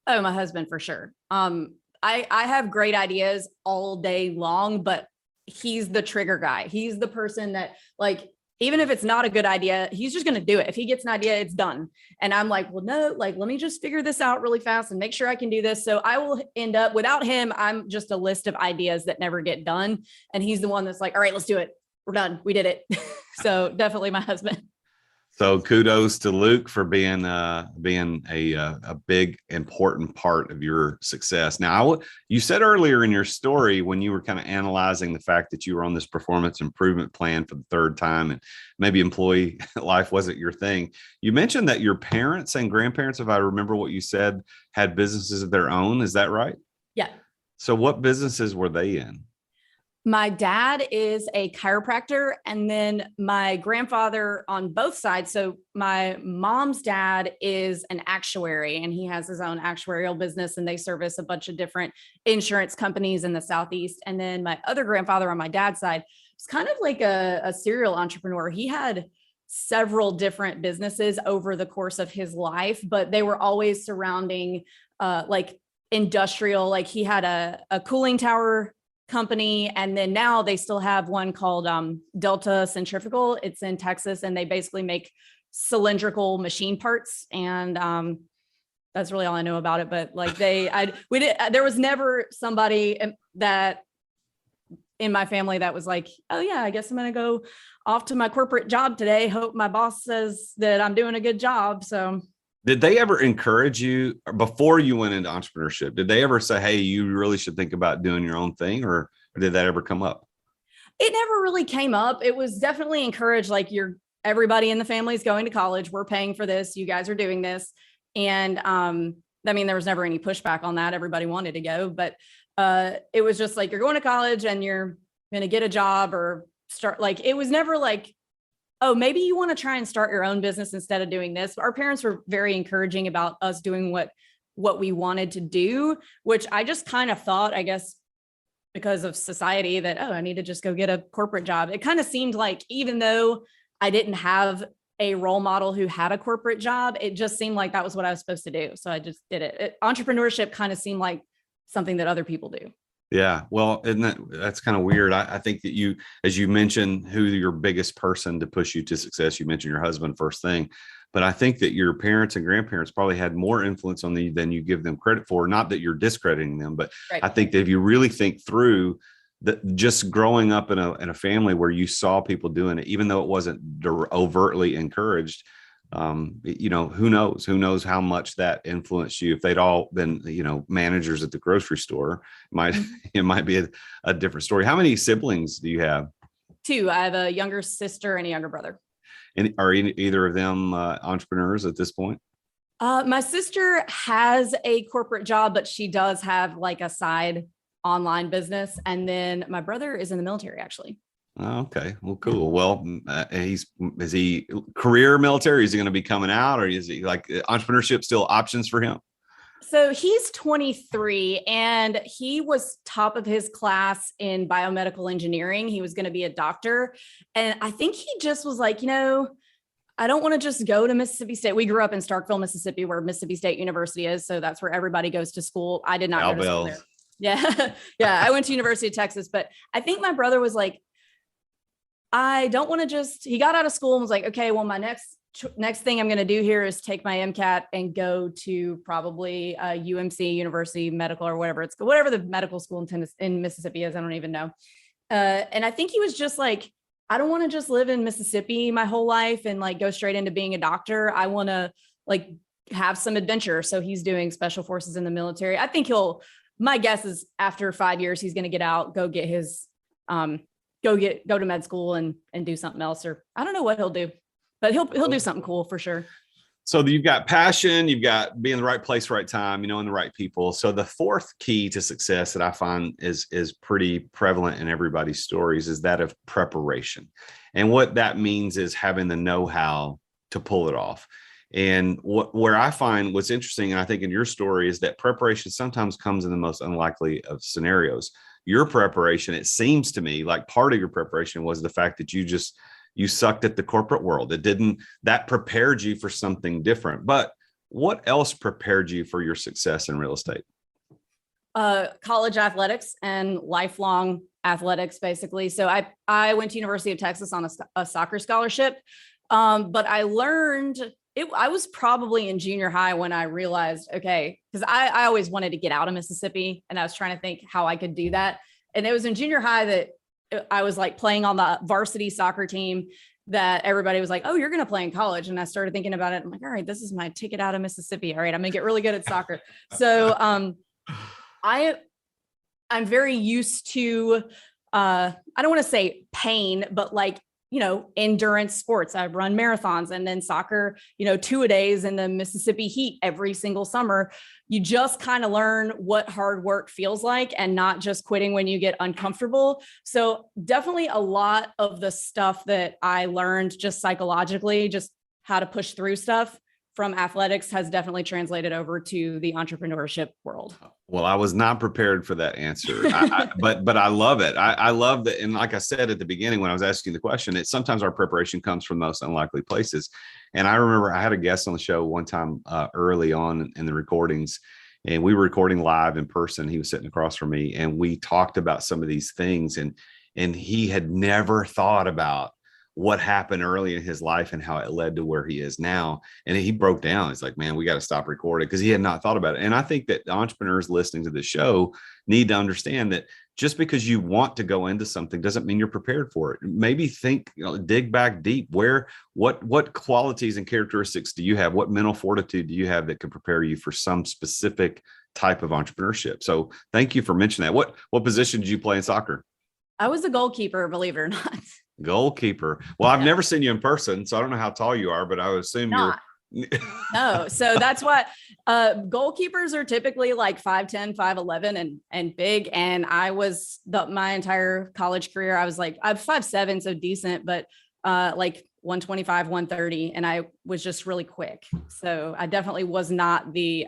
Speaker 1: Oh, my husband, for sure. I have great ideas all day long, but he's the trigger guy. He's the person that, like, even if it's not a good idea, he's just going to do it. If he gets an idea, it's done. And I'm like, well, no, like, let me just figure this out really fast and make sure I can do this. So I will end up, without him, I'm just a list of ideas that never get done. And he's the one that's like, all right, let's do it. We're done. We did it. So definitely my husband.
Speaker 2: So kudos to Luke for being a big, important part of your success. Now, you said earlier in your story, when you were kind of analyzing the fact that you were on this performance improvement plan for the 3rd time and maybe employee life wasn't your thing, you mentioned that your parents and grandparents, if I remember what you said, had businesses of their own. Is that right?
Speaker 1: Yeah.
Speaker 2: So what businesses were they in?
Speaker 1: My dad is a chiropractor, and then my grandfather on both sides. So my mom's dad is an actuary, and he has his own actuarial business, and they service a bunch of different insurance companies in the Southeast. And then my other grandfather on my dad's side was kind of like a serial entrepreneur. He had several different businesses over the course of his life, but they were always surrounding like industrial, like he had a cooling tower company. And then now they still have one called Delta Centrifugal. It's in Texas, and they basically make cylindrical machine parts. And that's really all I know about it. But like there was never somebody that in my family that was like, oh yeah, I guess I'm going to go off to my corporate job today. Hope my boss says that I'm doing a good job. So
Speaker 2: did they ever encourage you before you went into entrepreneurship? Did they ever say, hey, you really should think about doing your own thing? Or did that ever come up?
Speaker 1: It never really came up. It was definitely encouraged. Like everybody in the family is going to college. We're paying for this. You guys are doing this. And there was never any pushback on that. Everybody wanted to go, but it was just like, you're going to college and you're going to get a job or start. Like, it was never like, oh, maybe you want to try and start your own business instead of doing this. Our parents were very encouraging about us doing what we wanted to do, which I just kind of thought, I guess, because of society that, oh, I need to just go get a corporate job. It kind of seemed like, even though I didn't have a role model who had a corporate job, it just seemed like that was what I was supposed to do. So I just did it. Entrepreneurship kind of seemed like something that other people do.
Speaker 2: Yeah. Well, that's kind of weird. I think that you, as you mentioned, who your biggest person to push you to success, you mentioned your husband first thing, but I think that your parents and grandparents probably had more influence on you than you give them credit for. Not that you're discrediting them, but
Speaker 1: Right.
Speaker 2: I think that if you really think through that, just growing up in a family where you saw people doing it, even though it wasn't overtly encouraged, who knows how much that influenced you. If they'd all been, managers at the grocery store, it might be a different story. How many siblings do you have?
Speaker 1: Two. I have a younger sister and a younger brother.
Speaker 2: And are either of them entrepreneurs at this point?
Speaker 1: My sister has a corporate job, but she does have like a side online business. And then my brother is in the military, actually.
Speaker 2: Oh, okay. Well, cool. Well, is he career military? Is he going to be coming out, or is he like entrepreneurship still options for him?
Speaker 1: So he's 23 and he was top of his class in biomedical engineering. He was going to be a doctor. And I think he just was like, I don't want to just go to Mississippi State. We grew up in Starkville, Mississippi, where Mississippi State University is. So that's where everybody goes to school. I did not go to school there. Yeah. Yeah. I went to University of Texas, but I think my brother was like, I don't want to he got out of school and was like, okay, well, my next thing I'm going to do here is take my MCAT and go to probably UMC, University Medical, or whatever the medical school in Mississippi is. I don't even know. And I think he was just like, I don't want to just live in Mississippi my whole life and like go straight into being a doctor. I want to like have some adventure. So he's doing special forces in the military. I think my guess is after 5 years, he's going to get out, go get his, go to med school and do something else, or I don't know what he'll do, but he'll do something cool for sure.
Speaker 2: So you've got passion, you've got be in the right place, right time, and the right people. So the fourth key to success that I find is pretty prevalent in everybody's stories is that of preparation. And what that means is having the know-how to pull it off. And where I find what's interesting, and I think in your story, is that preparation sometimes comes in the most unlikely of scenarios. Your preparation, it seems to me like part of your preparation was the fact that you sucked at the corporate world. That prepared you for something different. But what else prepared you for your success in real estate?
Speaker 1: College athletics and lifelong athletics, basically. So I went to University of Texas on a soccer scholarship. But I learned I was probably in junior high when I realized, okay, because I always wanted to get out of Mississippi and I was trying to think how I could do that. And it was in junior high that I was like playing on the varsity soccer team that everybody was like, oh, you're going to play in college. And I started thinking about it. I'm like, all right, this is my ticket out of Mississippi. All right, I'm going to get really good at soccer. So I'm very used to, I don't want to say pain, but like, endurance sports. I run marathons and then soccer, 2-a-days in the Mississippi heat every single summer. You just kind of learn what hard work feels like and not just quitting when you get uncomfortable. So definitely a lot of the stuff that I learned just psychologically, just how to push through stuff from athletics has definitely translated over to the entrepreneurship world.
Speaker 2: Well, I was not prepared for that answer, but I love it. I love that. And like I said at the beginning, when I was asking the question, it's sometimes our preparation comes from most unlikely places. And I remember I had a guest on the show one time early on in the recordings, and we were recording live in person. He was sitting across from me and we talked about some of these things, and he had never thought about what happened early in his life and how it led to where he is now. And he broke down. He's like, man, we got to stop recording, because he had not thought about it. And I think that entrepreneurs listening to the show need to understand that just because you want to go into something doesn't mean you're prepared for it. Maybe think, dig back deep. What qualities and characteristics do you have? What mental fortitude do you have that can prepare you for some specific type of entrepreneurship? So thank you for mentioning that. What position did you play in soccer?
Speaker 1: I was a goalkeeper, believe it or not.
Speaker 2: Goalkeeper. Well, I've never seen you in person, so I don't know how tall you are, but I would assume you're.
Speaker 1: No. So that's why goalkeepers are typically like 5'10", 5'11", and big. And I was my entire college career, I'm 5'7", so decent, but like 125, 130. And I was just really quick. So I definitely was not the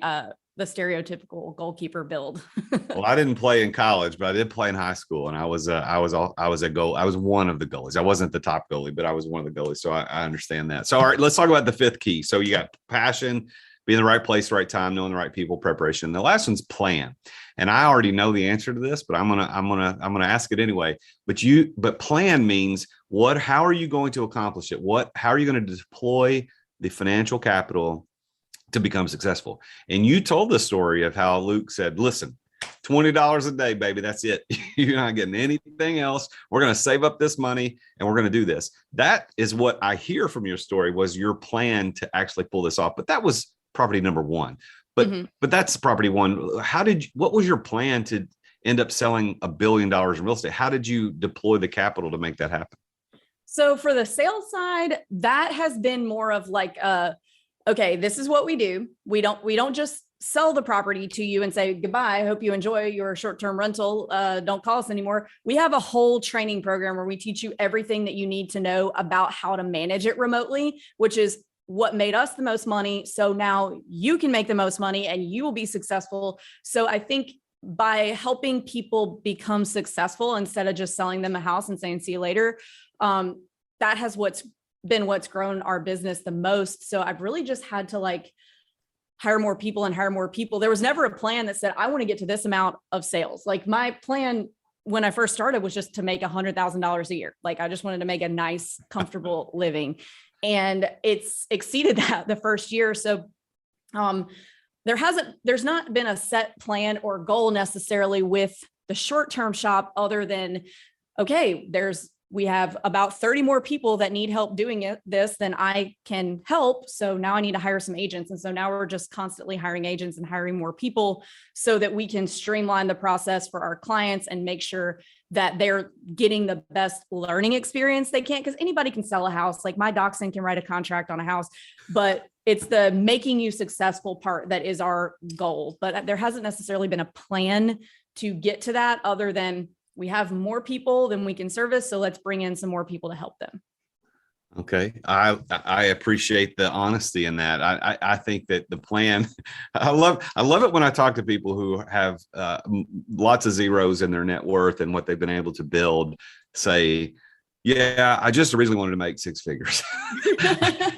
Speaker 1: stereotypical goalkeeper build.
Speaker 2: Well, I didn't play in college, but I did play in high school, and I was one of the goalies. I wasn't the top goalie, but I was one of the goalies. So I understand that. So, all right, let's talk about the fifth key. So you got passion, be in the right place, right time, knowing the right people, preparation. The last one's plan. And I already know the answer to this, but I'm gonna ask it anyway. But plan means what? How are you going to accomplish it? How are you going to deploy the financial capital to become successful? And you told the story of how Luke said, listen, $20 a day, baby. That's it. You're not getting anything else. We're going to save up this money and we're going to do this. That is what I hear from your story was your plan to actually pull this off. But that was property number one. But that's property one. What was your plan to end up selling $1 billion in real estate? How did you deploy the capital to make that happen?
Speaker 1: So for the sales side, that has been more of like, okay, this is what we do. We don't just sell the property to you and say, goodbye, I hope you enjoy your short-term rental. Don't call us anymore. We have a whole training program where we teach you everything that you need to know about how to manage it remotely, which is what made us the most money. So now you can make the most money and you will be successful. So I think by helping people become successful instead of just selling them a house and saying, see you later, that has what's grown our business the most. So I've really just had to like hire more people and hire more people. There was never a plan that said, I want to get to this amount of sales. Like my plan when I first started was just to make $100,000 a year. Like I just wanted to make a nice, comfortable living. And it's exceeded that the first year. So there's not been a set plan or goal necessarily with the short-term shop other than, okay, we have about 30 more people that need help doing this than I can help. So now I need to hire some agents. And so now we're just constantly hiring agents and hiring more people so that we can streamline the process for our clients and make sure that they're getting the best learning experience they can. Because anybody can sell a house. Like my dachshund can write a contract on a house, but it's the making you successful part that is our goal. But there hasn't necessarily been a plan to get to that other than we have more people than we can service. So let's bring in some more people to help them.
Speaker 2: Okay. I appreciate the honesty in that. I think that the plan, I love it when I talk to people who have lots of zeros in their net worth and what they've been able to build, say, yeah, I just originally wanted to make six figures.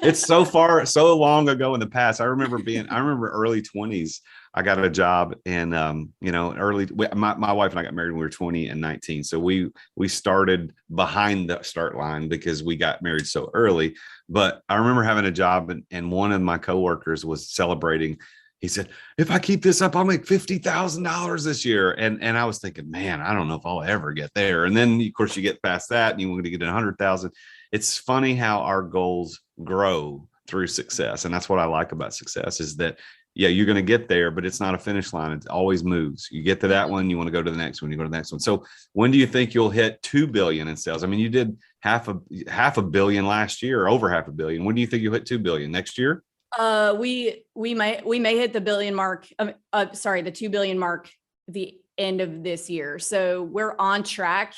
Speaker 2: It's so long ago in the past. I remember early 20s. I got a job in, my wife and I got married when we were 20 and 19. So we started behind the start line because we got married so early. But I remember having a job and one of my coworkers was celebrating. He said, if I keep this up, I'll make $50,000 this year. And I was thinking, man, I don't know if I'll ever get there. And then of course you get past that and you want to get 100,000. It's funny how our goals grow through success. And that's what I like about success is that, yeah, you're going to get there, but it's not a finish line. It always moves. You get to that one, you want to go to the next one, you go to the next one. So when do you think you'll hit 2 billion in sales? I mean, you did half a billion last year, over half a billion. When do you think you'll hit 2 billion next year?
Speaker 1: We may hit the billion mark. The 2 billion mark the end of this year. So we're on track.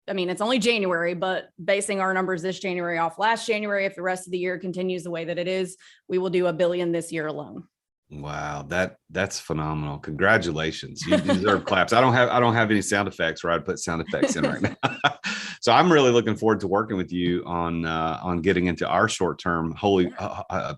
Speaker 1: I mean, it's only January, but basing our numbers this January off last January, if the rest of the year continues the way that it is, we will do 1 billion this year alone.
Speaker 2: Wow, that's phenomenal. Congratulations. You deserve claps. I don't have any sound effects where I'd put sound effects in right now. So I'm really looking forward to working with you on getting into our short-term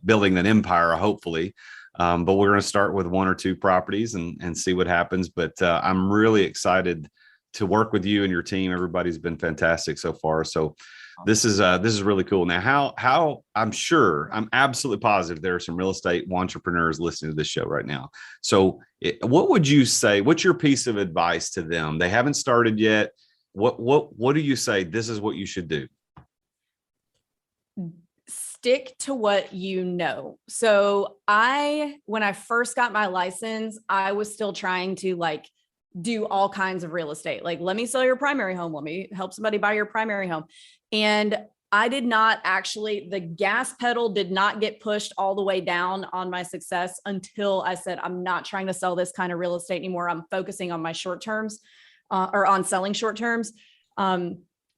Speaker 2: building an empire, hopefully. But we're going to start with 1 or 2 properties and see what happens. But I'm really excited to work with you and your team. Everybody's been fantastic so far. So this is really cool. Now, how I'm absolutely positive there are some real estate entrepreneurs listening to this show right now. So what would you say? What's your piece of advice to them? They haven't started yet. What do you say? This is what you should do.
Speaker 1: Stick to what you know. So when I first got my license, I was still trying to do all kinds of real estate. Like, let me sell your primary home. Let me help somebody buy your primary home. And I did not the gas pedal did not get pushed all the way down on my success until I said, I'm not trying to sell this kind of real estate anymore. I'm focusing on my short terms or on selling short terms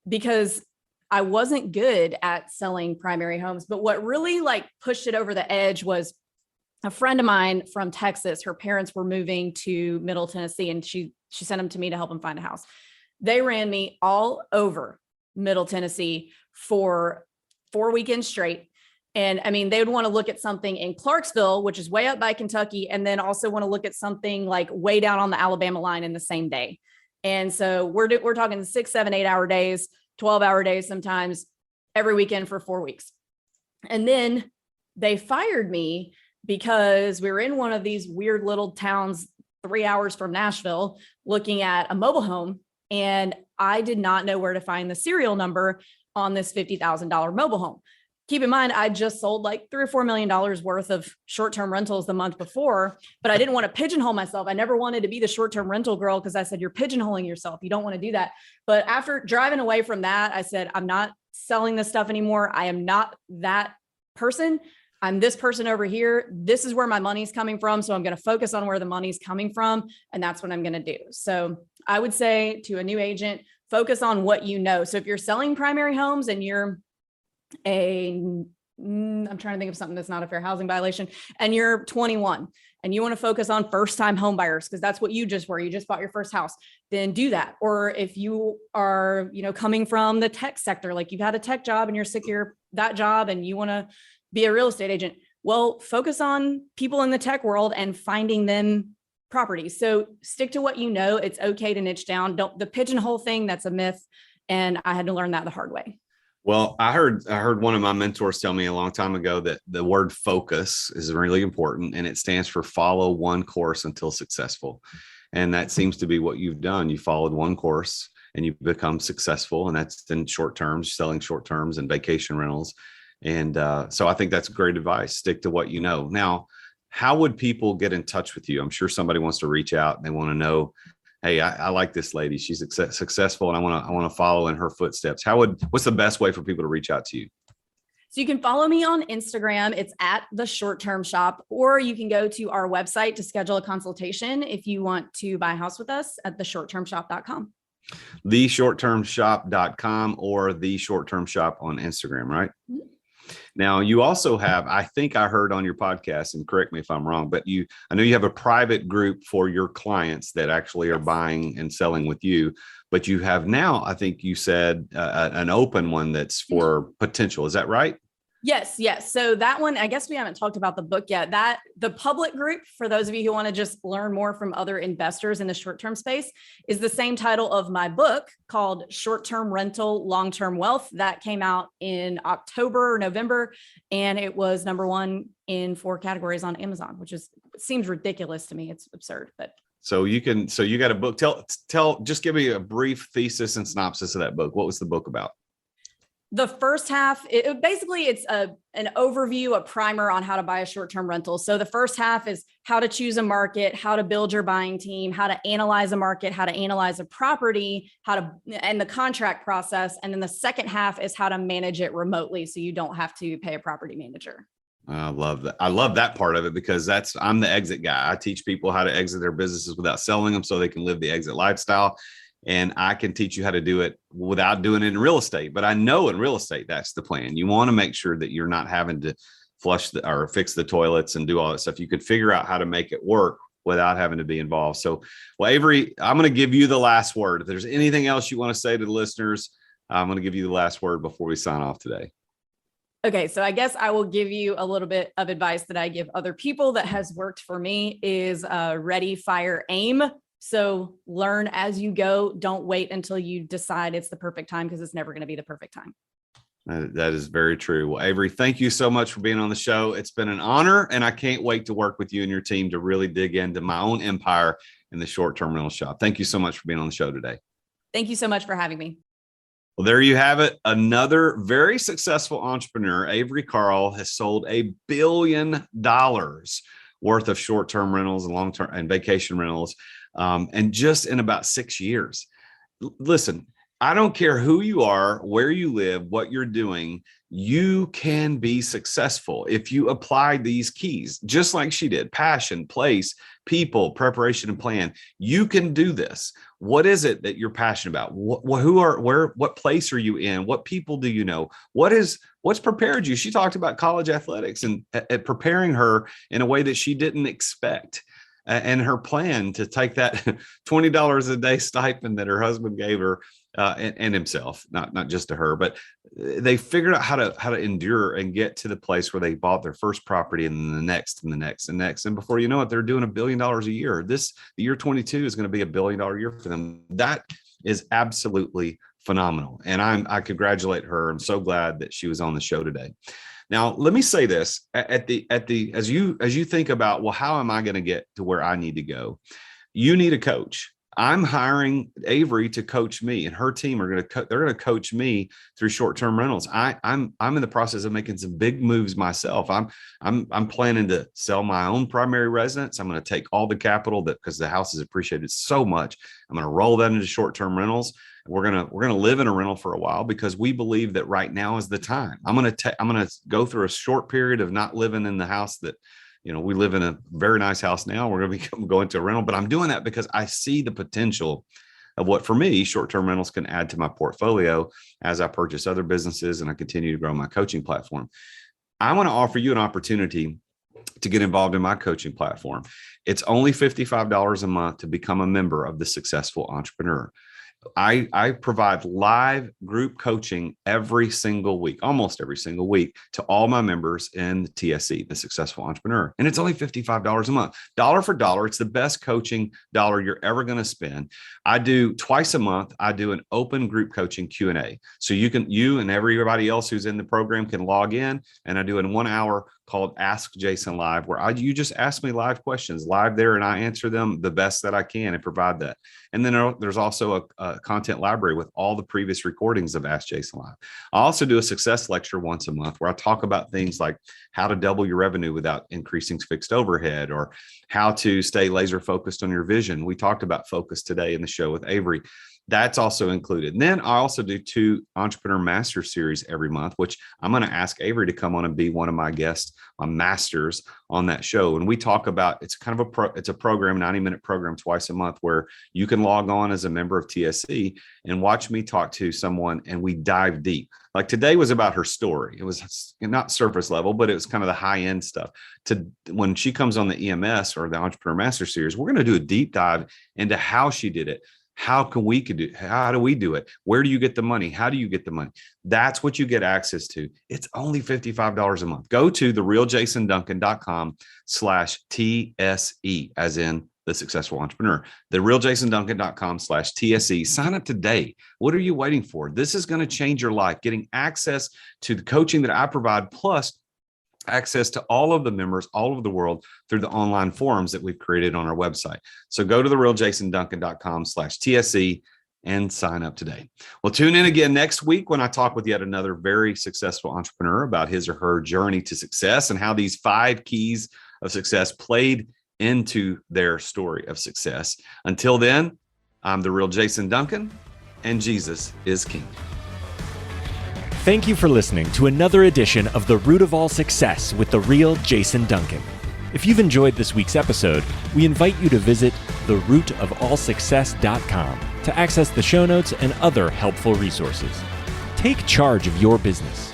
Speaker 1: because I wasn't good at selling primary homes. But what really pushed it over the edge was a friend of mine from Texas. Her parents were moving to Middle Tennessee and she sent them to me to help them find a house. They ran me all over Middle Tennessee for 4 weekends straight. And I mean, they would want to look at something in Clarksville, which is way up by Kentucky, and then also want to look at something like way down on the Alabama line in the same day. And so we're talking 6, 7, 8 hour days, 12-hour days sometimes, every weekend for 4 weeks. And then they fired me because we were in one of these weird little towns 3 hours from Nashville looking at a mobile home. And I did not know where to find the serial number on this $50,000 mobile home. Keep in mind, I just sold like $3 or $4 million worth of short-term rentals the month before, but I didn't want to pigeonhole myself. I never wanted to be the short-term rental girl because I said, you're pigeonholing yourself. You don't want to do that. But after driving away from that, I said, I'm not selling this stuff anymore. I am not that person. I'm this person over here. This is where my money's coming from. So I'm going to focus on where the money's coming from. And that's what I'm going to do. So I would say to a new agent, focus on what you know. So if you're selling primary homes and you're I'm trying to think of something that's not a fair housing violation, and you're 21 and you want to focus on first time home buyers, because that's what you just were, you just bought your first house, then do that. Or if you are, coming from the tech sector, like you've had a tech job and you're sick of that job and you want to be a real estate agent, well, focus on people in the tech world and finding them properties. So stick to what you know. It's okay to niche down. The pigeonhole thing, that's a myth. And I had to learn that the hard way.
Speaker 2: Well, I heard one of my mentors tell me a long time ago that the word focus is really important, and it stands for follow one course until successful. And that seems to be what you've done. You followed one course and you've become successful, and that's in short terms, selling short terms and vacation rentals. And so I think that's great advice. Stick to what you know. Now, how would people get in touch with you? I'm sure somebody wants to reach out and they want to know, hey, I like this lady. She's successful, and I want to follow in her footsteps. What's the best way for people to reach out to you?
Speaker 1: So you can follow me on Instagram. It's at the ShortTerm Shop, or you can go to our website to schedule a consultation if you want to buy a house with us at theshorttermshop.com.
Speaker 2: Theshorttermshop.com or the ShortTerm Shop on Instagram, right? Mm-hmm. Now, you also have, I think I heard on your podcast, and correct me if I'm wrong, but I know you have a private group for your clients that actually are buying and selling with you, but you have now, I think you said an open one that's for potential. Is that right?
Speaker 1: Yes. So that one, I guess we haven't talked about the book yet. The public group, for those of you who want to just learn more from other investors in the short-term space, is the same title of my book called Short-Term Rental, Long-Term Wealth. That came out in October or November, and it was #1 in 4 categories on Amazon, which seems ridiculous to me. It's absurd, but. So
Speaker 2: you got a book. Just give me a brief thesis and synopsis of that book. What was the book about?
Speaker 1: The first half, it's an overview, a primer on how to buy a short-term rental. So the first half is how to choose a market, how to build your buying team, how to analyze a market, how to analyze a property, and the contract process. And then the second half is how to manage it remotely, so you don't have to pay a property manager.
Speaker 2: I love that. I love that part of it, because I'm the exit guy. I teach people how to exit their businesses without selling them so they can live the exit lifestyle. And I can teach you how to do it without doing it in real estate. But I know in real estate, that's the plan. You want to make sure that you're not having to flush or fix the toilets and do all that stuff. You could figure out how to make it work without having to be involved. So, well, Avery, I'm going to give you the last word. If there's anything else you want to say to the listeners, I'm going to give you the last word before we sign off today.
Speaker 1: Okay, so I guess I will give you a little bit of advice that I give other people that has worked for me is ready, fire, aim. So learn as you go. Don't wait until you decide it's the perfect time, because it's never going to be the perfect time.
Speaker 2: That is very true. Well, Avery, thank you so much for being on the show. It's been an honor, and I can't wait to work with you and your team to really dig into my own empire in the short-term rental shop. Thank you so much for being on the show today.
Speaker 1: Thank you so much for having me.
Speaker 2: Well, there you have it. Another very successful entrepreneur, Avery Carl, has sold $1 billion worth of short-term rentals and long-term and vacation rentals. And just in about 6 years. Listen, I don't care who you are, where you live, what you're doing, you can be successful if you apply these keys, just like she did: passion, place, people, preparation, and plan. You can do this. What is it that you're passionate about? What place are you in? What people do you know? What's prepared you? She talked about college athletics and preparing her in a way that she didn't expect. And her plan to take that $20 a day stipend that her husband gave her and himself, not just to her, but they figured out how to endure and get to the place where they bought their first property, and then the next and the next and next. And before you know it, they're doing $1 billion a year. The year 22 is going to be $1 billion year for them. That is absolutely phenomenal. And I congratulate her. I'm so glad that she was on the show today. Now, let me say this as you think about, well, how am I going to get to where I need to go? You need a coach. I'm hiring Avery to coach me, and her team they're going to coach me through short-term rentals. I'm in the process of making some big moves myself. I'm planning to sell my own primary residence. I'm going to take all the capital because the house is appreciated so much. I'm going to roll that into short-term rentals. We're gonna live in a rental for a while because we believe that right now is the time. I'm gonna go through a short period of not living in the house that, we live in a very nice house now. We're going to be going to a rental, but I'm doing that because I see the potential of what, for me, short-term rentals can add to my portfolio as I purchase other businesses and I continue to grow my coaching platform. I want to offer you an opportunity to get involved in my coaching platform. It's only $55 a month to become a member of the Successful Entrepreneur. I provide live group coaching every single week, almost every single week, to all my members in the TSE, the Successful Entrepreneur. And it's only $55 a month, dollar for dollar. It's the best coaching dollar you're ever going to spend. I do twice a month. I do an open group coaching Q&A. So you and everybody else who's in the program can log in, and I do in 1 hour called Ask Jason Live, where you just ask me live questions live there, and I answer them the best that I can and provide that. And then there's also a content library with all the previous recordings of Ask Jason Live. I also do a success lecture once a month where I talk about things like how to double your revenue without increasing fixed overhead, or how to stay laser focused on your vision. We talked about focus today in the show with Avery. That's also included. And then I also do 2 Entrepreneur Master Series every month, which I'm going to ask Avery to come on and be one of my guests, my masters on that show. And we talk about, it's kind of it's a program, 90-minute program twice a month, where you can log on as a member of TSC and watch me talk to someone, and we dive deep. Like today was about her story. It was not surface level, but it was kind of the high end stuff. When she comes on the EMS or the Entrepreneur Master Series, we're going to do a deep dive into how she did it. How do we do it? Where do you get the money? How do you get the money? That's what you get access to. It's only $55 a month. Go to therealjasonduncan.com/TSE, as in the Successful Entrepreneur, therealjasonduncan.com/TSE. Sign up today. What are you waiting for? This is going to change your life. Getting access to the coaching that I provide, plus access to all of the members all over the world through the online forums that we've created on our website. So go to therealjasonduncan.com/TSE and sign up today. Well, tune in again next week when I talk with yet another very successful entrepreneur about his or her journey to success and how these 5 keys of success played into their story of success. Until then, I'm the real Jason Duncan, and Jesus is King.
Speaker 3: Thank you for listening to another edition of The Root of All Success with the real Jason Duncan. If you've enjoyed this week's episode, we invite you to visit therootofallsuccess.com to access the show notes and other helpful resources. Take charge of your business.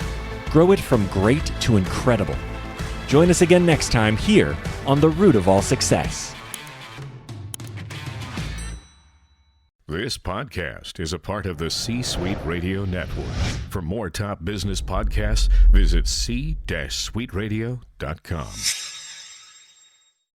Speaker 3: Grow it from great to incredible. Join us again next time here on The Root of All Success.
Speaker 4: This podcast is a part of the C-Suite Radio Network. For more top business podcasts, visit c-suiteradio.com.